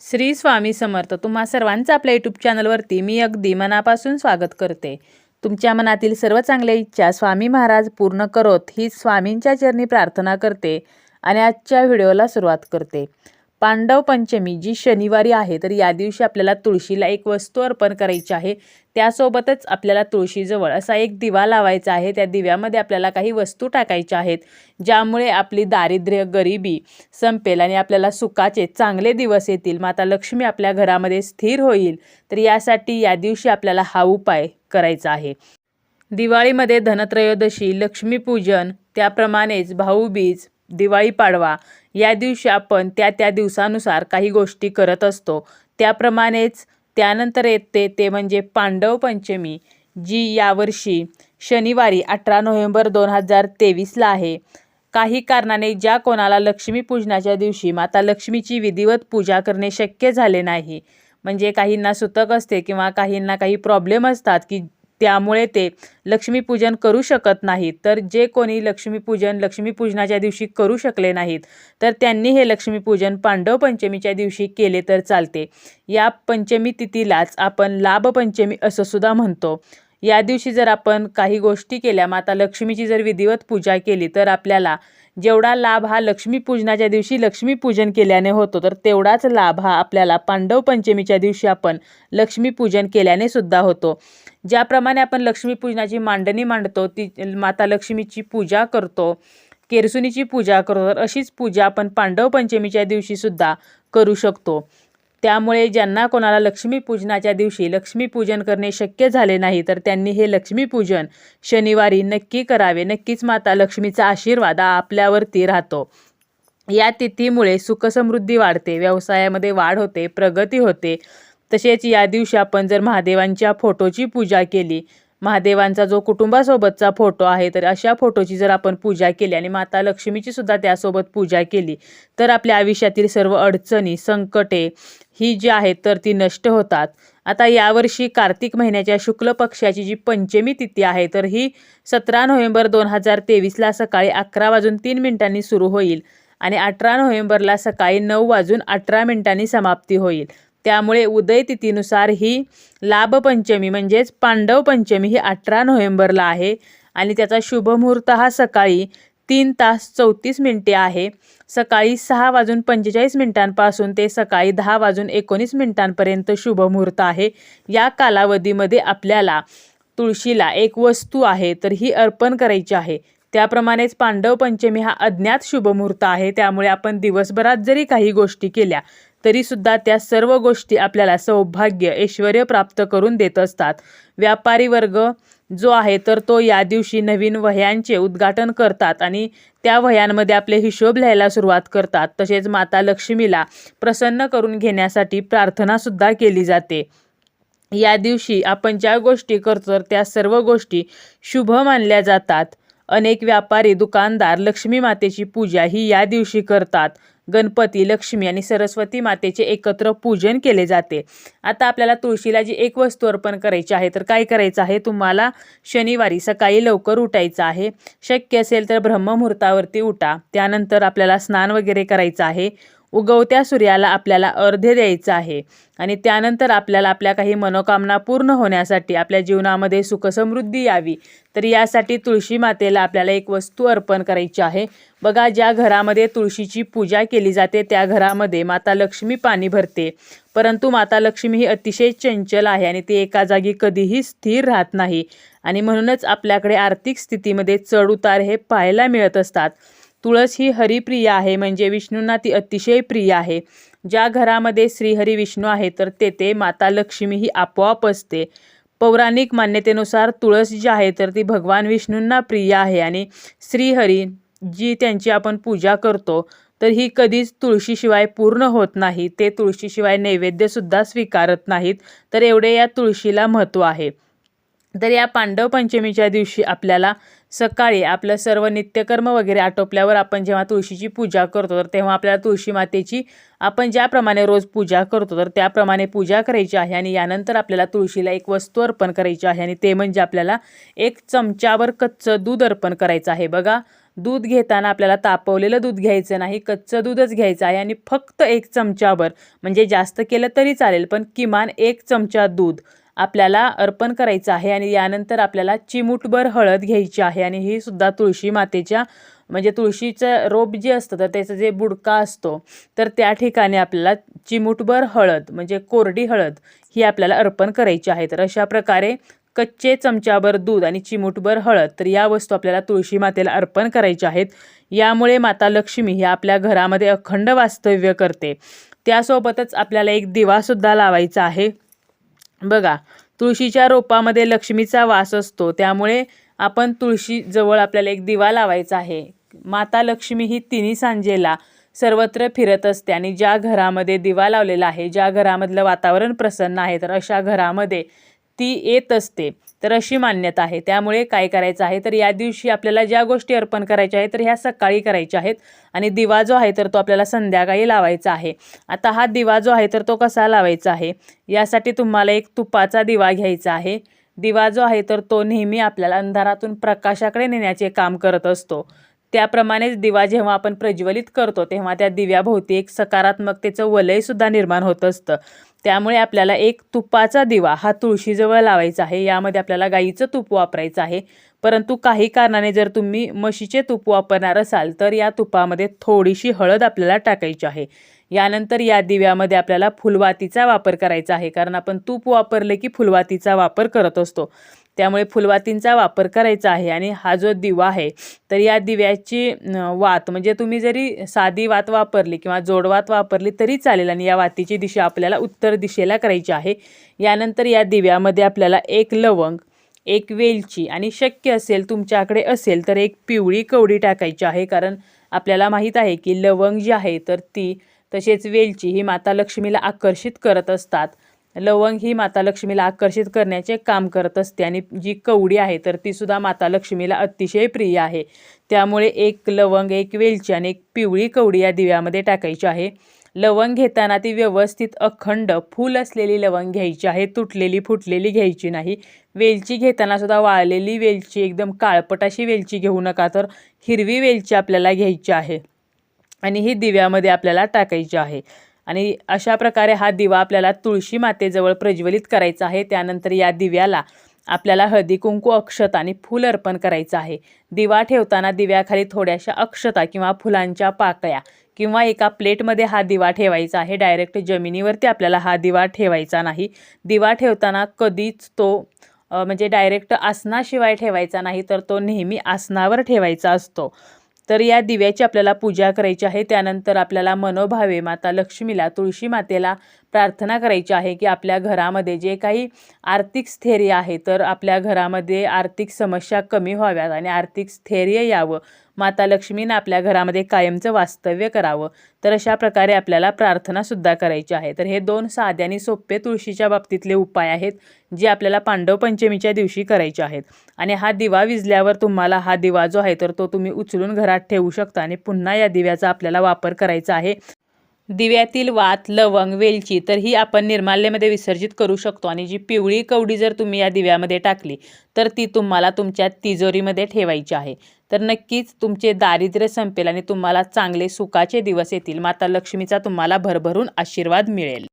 श्री स्वामी समर्थ. तुम्हा सर्वांचं आपल्या यूट्यूब चॅनलवरती मी अगदी मनापासून स्वागत करते. तुमच्या मनातील सर्व चांगल्या इच्छा स्वामी महाराज पूर्ण करोत ही स्वामींच्या चरणी प्रार्थना करते आणि आजच्या व्हिडिओला सुरुवात करते. पांडव पंचमी जी शनिवारी आहे, तर या दिवशी आपल्याला तुळशीला एक वस्तू अर्पण करायची आहे. त्यासोबतच आपल्याला तुळशीजवळ असा एक दिवा लावायचा आहे. त्या दिव्यामध्ये आपल्याला काही वस्तू टाकायच्या आहेत, ज्यामुळे आपली दारिद्र्य गरिबी संपेल आणि आपल्याला सुखाचे चांगले दिवस येतील. माता लक्ष्मी आपल्या घरामध्ये स्थिर होईल. तर यासाठी या दिवशी आपल्याला हा उपाय करायचा आहे. दिवाळीमध्ये धनत्रयोदशी, लक्ष्मीपूजन, त्याप्रमाणेच भाऊबीज, दिवाळी पाडवा या दिवशी आपण त्या दिवसानुसार काही गोष्टी करत असतो. त्याप्रमाणेच त्यानंतर येते ते म्हणजे पांडव पंचमी, जी यावर्षी शनिवारी 18 नोव्हेंबर 2023ला आहे. काही कारणाने ज्या कोणाला लक्ष्मीपूजनाच्या दिवशी माता लक्ष्मीची विधिवत पूजा करणे शक्य झाले नाही, म्हणजे काहींना सुतक असते किंवा काहींना काही प्रॉब्लेम असतात की त्यामुळे ते लक्ष्मीपूजन करू शकत नाहीत, तर जे कोणी लक्ष्मीपूजनाच्या दिवशी करू शकले नाहीत, तर त्यांनी हे लक्ष्मीपूजन पांडव पंचमीच्या दिवशी केले तर चालते. या पंचमी तिथीलाच आपण लाभ पंचमी असं सुद्धा म्हणतो. या दिवशी जर आपण काही गोष्टी केल्या, माता लक्ष्मीची जर विधिवत पूजा केली, तर आपल्याला जेवढा लाभ हा लक्ष्मीपूजनाच्या दिवशी लक्ष्मीपूजन केल्याने होतो, तर तेवढाच लाभ हा आपल्याला पांडव पंचमीच्या दिवशी आपण लक्ष्मीपूजन केल्याने सुद्धा होतो. ज्याप्रमाणे आपण लक्ष्मीपूजनाची मांडणी मांडतो, ती माता लक्ष्मीची पूजा करतो, केरसुनीची पूजा करतो, तर अशीच पूजा आपण पांडव पंचमीच्या दिवशी सुद्धा करू शकतो. त्यामुळे ज्यांना कोणाला लक्ष्मीपूजनाच्या दिवशी लक्ष्मीपूजन करणे शक्य झाले नाही, तर त्यांनी हे लक्ष्मीपूजन शनिवारी नक्की करावे. नक्कीच माता लक्ष्मीचा आशीर्वाद आपल्यावरती राहतो. या तिथीमुळे सुखसमृद्धी वाढते, व्यवसायामध्ये वाढ होते, प्रगती होते. तसेच या दिवशी आपण जर महादेवांच्या फोटोची पूजा केली, महादेवांचा जो कुटुंबासोबतचा फोटो आहे, तर अशा फोटोची जर आपण पूजा केली आणि माता लक्ष्मीची सुद्धा त्यासोबत पूजा केली, तर आपल्या आयुष्यातील सर्व अडचणी, संकटे ही जी आहेत तर ती नष्ट होतात. आता यावर्षी कार्तिक महिन्याच्या शुक्ल पक्षाची जी पंचमी तिथी आहे, तर ही 17 नोव्हेंबर 2023ला सकाळी 11:03 सुरू होईल आणि 18 नोव्हेंबरला सकाळी 9:18 समाप्ती होईल. त्यामुळे उदय तिथीनुसार ही लाभ पंचमी म्हणजेच पांडव पंचमी ही 18 नोव्हेंबरला आहे आणि त्याचा शुभ मुहूर्त हा सकाळी 3:34 आहे. सकाळी 6:45 ते सकाळी 10:19 शुभ मुहूर्त आहे. या कालावधीमध्ये आपल्याला तुळशीला एक वस्तू आहे तर ही अर्पण करायची आहे. त्याप्रमाणेच पांडव पंचमी हा अज्ञात शुभ मुहूर्त आहे. त्यामुळे आपण दिवसभरात जरी काही गोष्टी केल्या, तरी सुद्धा त्या सर्व गोष्टी आपल्याला सौभाग्य, ऐश्वर्य प्राप्त करून देत असतात. व्यापारी वर्ग जो आहे तर तो या दिवशी नवीन वह्यांचे उद्घाटन करतात आणि त्या वह्यांमध्ये आपले हिशोब लिहायला सुरुवात करतात. तसेच माता लक्ष्मीला प्रसन्न करून घेण्यासाठी प्रार्थना सुद्धा केली जाते. या दिवशी आपण ज्या गोष्टी करतो तर त्या सर्व गोष्टी शुभ मानल्या जातात. अनेक व्यापारी, दुकानदार लक्ष्मी मातेची पूजा ही या दिवशी करतात. गणपती, लक्ष्मी आणि सरस्वती मातेचे एकत्र पूजन केले जाते. आता आपल्याला तुळशीला जी एक वस्तू अर्पण करायची आहे, तर काय करायचं आहे, तुम्हाला शनिवारी सकाळी लवकर उठायचं आहे. शक्य असेल तर ब्रह्ममुहूर्तावरती उठा. त्यानंतर आपल्याला स्नान वगैरे करायचं आहे. उगवत्या सूर्याला आपल्याला अर्घ्य द्यायचं आहे आणि त्यानंतर आपल्याला आपल्या काही मनोकामना पूर्ण होण्यासाठी, आपल्या जीवनामध्ये सुखसमृद्धी यावी, तर यासाठी तुळशी मातेला आपल्याला एक वस्तू अर्पण करायची आहे. बघा, ज्या घरामध्ये तुळशीची पूजा केली जाते त्या घरामध्ये माता लक्ष्मी पाणी भरते. परंतु माता लक्ष्मी ही अतिशय चंचल आहे आणि ती एका जागी कधीही स्थिर राहत नाही आणि म्हणूनच आपल्याकडे आर्थिक स्थितीमध्ये चढउतार हे पाहायला मिळत असतात. तुळस ही हरिप्रिय आहे, म्हणजे विष्णूंना ती अतिशय प्रिय आहे. ज्या घरामध्ये श्रीहरी विष्णू आहे तर तेथे माता लक्ष्मी ही आपोआप असते. पौराणिक मान्यतेनुसार तुळस जी आहे तर ती भगवान विष्णूंना प्रिय आहे आणि श्रीहरी जी त्यांची आपण पूजा करतो तर ही कधीच तुळशीशिवाय पूर्ण होत नाही. ते तुळशीशिवाय नैवेद्यसुद्धा स्वीकारत नाहीत. तर एवढे या तुळशीला महत्त्व आहे. तर या पांडव पंचमीच्या दिवशी आपल्याला सकाळी आपलं सर्व नित्यकर्म वगैरे आटोपल्यावर आपण जेव्हा तुळशीची पूजा करतो, तर तेव्हा आपल्याला तुळशी मातेची आपण ज्याप्रमाणे रोज पूजा करतो तर त्याप्रमाणे पूजा करायची आहे आणि यानंतर आपल्याला तुळशीला एक वस्तू अर्पण करायची आहे आणि ते म्हणजे आपल्याला 1 चमचावर कच्चं दूध अर्पण करायचं आहे. बघा, दूध घेताना आपल्याला तापवलेलं दूध घ्यायचं नाही, कच्चं दूधच घ्यायचं आहे आणि फक्त 1 चमचाभर, म्हणजे जास्त केलं तरी चालेल पण किमान 1 चमचा दूध आपल्याला अर्पण करायचं आहे. आणि यानंतर आपल्याला चिमूटभर हळद घ्यायची आहे आणि ही सुद्धा तुळशी मातेच्या म्हणजे तुळशीचं रोप जे असतं तर त्याचा जे बुडका असतो तर त्या ठिकाणी आपल्याला चिमूटभर हळद म्हणजे कोरडी हळद ही आपल्याला अर्पण करायची आहे. तर अशा प्रकारे कच्चे चमचाभर दूध आणि चिमूटभर हळद, तर या वस्तू आपल्याला तुळशी मातेला अर्पण करायच्या आहेत. यामुळे माता लक्ष्मी ही आपल्या घरामध्ये अखंड वास्तव्य करते. त्यासोबतच आपल्याला एक दिवासुद्धा लावायचा आहे. बघा, तुळशीच्या रोपामध्ये लक्ष्मीचा वास असतो, त्यामुळे आपण तुळशीजवळ आपल्याला एक दिवा लावायचा आहे. माता लक्ष्मी ही तिन्ही सांजेला सर्वत्र फिरत असते आणि ज्या घरामध्ये दिवा लावलेला आहे, ज्या घरामधलं वातावरण प्रसन्न आहे, तर अशा घरामध्ये ती येत असते. तर अशी मान्यता आहे. त्यामुळे काय करायचं आहे, तर या दिवशी आपल्याला ज्या गोष्टी अर्पण करायच्या आहेत तर ह्या सकाळी करायच्या आहेत आणि दिवा जो आहे तर तो आपल्याला संध्याकाळी लावायचा आहे. आता हा दिवा जो आहे तर तो कसा लावायचा आहे, यासाठी तुम्हाला एक तुपाचा दिवा घ्यायचा आहे. दिवा जो आहे तर तो नेहमी आपल्याला अंधारातून प्रकाशाकडे नेण्याचे काम करत असतो. त्याप्रमाणेच दिवा जेव्हा आपण प्रज्वलित करतो तेव्हा त्या दिव्याभोवती एक सकारात्मकतेचं वलयसुद्धा निर्माण होत असतं. त्यामुळे आपल्याला एक तुपाचा दिवा हा तुळशीजवळ लावायचा आहे. यामध्ये आपल्याला गाईचं तूप वापरायचं आहे. परंतु काही कारणाने जर तुम्ही म्हशीचे तूप वापरणार असाल तर या तुपामध्ये थोडीशी हळद आपल्याला टाकायची आहे. यानंतर या दिव्यामध्ये आपल्याला फुलवातीचा वापर करायचा आहे, कारण आपण तूप वापरले की फुलवातीचा वापर करत असतो. त्यामुळे फुलवातींचा वापर करायचा आहे. आणि हा जो दिवा आहे तर या दिव्याची वात म्हणजे तुम्ही जरी साधी वात वापरली किंवा जोडवात वापरली तरी चालेल आणि या वातीची दिशा आपल्याला उत्तर दिशेला करायची आहे. यानंतर या दिव्यामध्ये आपल्याला 1 लवंग, 1 वेलची आणि शक्य असेल तुमच्याकडे असेल तर 1 पिवळी कवडी टाकायची आहे. कारण आपल्याला माहीत आहे की लवंग जी आहे तर ती, तसेच वेलची ही माता लक्ष्मीला आकर्षित करत असतात. लवंग ही माता लक्ष्मीला आकर्षित करण्याचे काम करत असते आणि जी कवडी आहे तर ती सुद्धा माता लक्ष्मीला अतिशय प्रिय आहे. त्यामुळे 1 लवंग, 1 वेलची आणि 1 पिवळी कवडी या दिव्यामध्ये टाकायची आहे. लवंग घेताना ती व्यवस्थित अखंड फूल असलेली लवंग घ्यायची आहे, तुटलेली फुटलेली घ्यायची नाही. वेलची घेताना सुद्धा वाळलेली वेलची, एकदम काळपट अशी वेलची घेऊ नका, तर हिरवी वेलची आपल्याला घ्यायची आहे आणि ही दिव्यामध्ये आपल्याला टाकायची आहे. आणि अशा प्रकारे हा दिवा आपल्याला तुळशी मातेजवळ प्रज्वलित करायचा आहे. त्यानंतर या दिव्याला आपल्याला हळदी कुंकू, अक्षता आणि फूल अर्पण करायचं आहे. दिवा ठेवताना दिव्याखाली थोड्याशा अक्षता किंवा फुलांच्या पाकळ्या किंवा एका प्लेटमध्ये हा दिवा ठेवायचा आहे. डायरेक्ट जमिनीवरती आपल्याला हा दिवा ठेवायचा नाही. दिवा ठेवताना कधीच तो म्हणजे डायरेक्ट आसनाशिवाय ठेवायचा नाही, तर तो नेहमी आसनावर ठेवायचा असतो. तर या दिव्याची आपल्याला पूजा करायची आहे. त्यानंतर आपल्याला मनोभावे माता लक्ष्मीला, तुळशी मातेला प्रार्थना करायची आहे की आपल्या घरामध्ये जे काही आर्थिक स्थैर्य आहे तर आपल्या घरामध्ये आर्थिक समस्या कमी व्हाव्यात आणि आर्थिक स्थैर्य यावं, माता लक्ष्मीनं आपल्या घरामध्ये कायमचं वास्तव्य करावं. तर अशा प्रकारे आपल्याला प्रार्थनासुद्धा करायची आहे. तर हे 2 साधे आणि सोपे तुळशीच्या बाबतीतले उपाय आहेत जे आपल्याला पांडव पंचमीच्या दिवशी करायचे आहेत. आणि हा दिवा विझल्यावर तुम्हाला हा दिवा जो आहे तर तो तुम्ही उचलून घरात ठेवू शकता आणि पुन्हा या दिव्याचा आपल्याला वापर करायचा आहे. दिव्यातील वात, लवंग, वेलची तर ही आपण निर्माल्यमध्ये विसर्जित करू शकतो. आणि जी पिवळी कवडी जर तुम्ही या दिव्यामध्ये टाकली तर ती तुम्हाला तुमच्या तिजोरीमध्ये ठेवायची आहे. तर नक्कीच तुमचे दारिद्र्य संपेल आणि तुम्हाला चांगले सुखाचे दिवस येतील. माता लक्ष्मीचा तुम्हाला भरभरून आशीर्वाद मिळेल.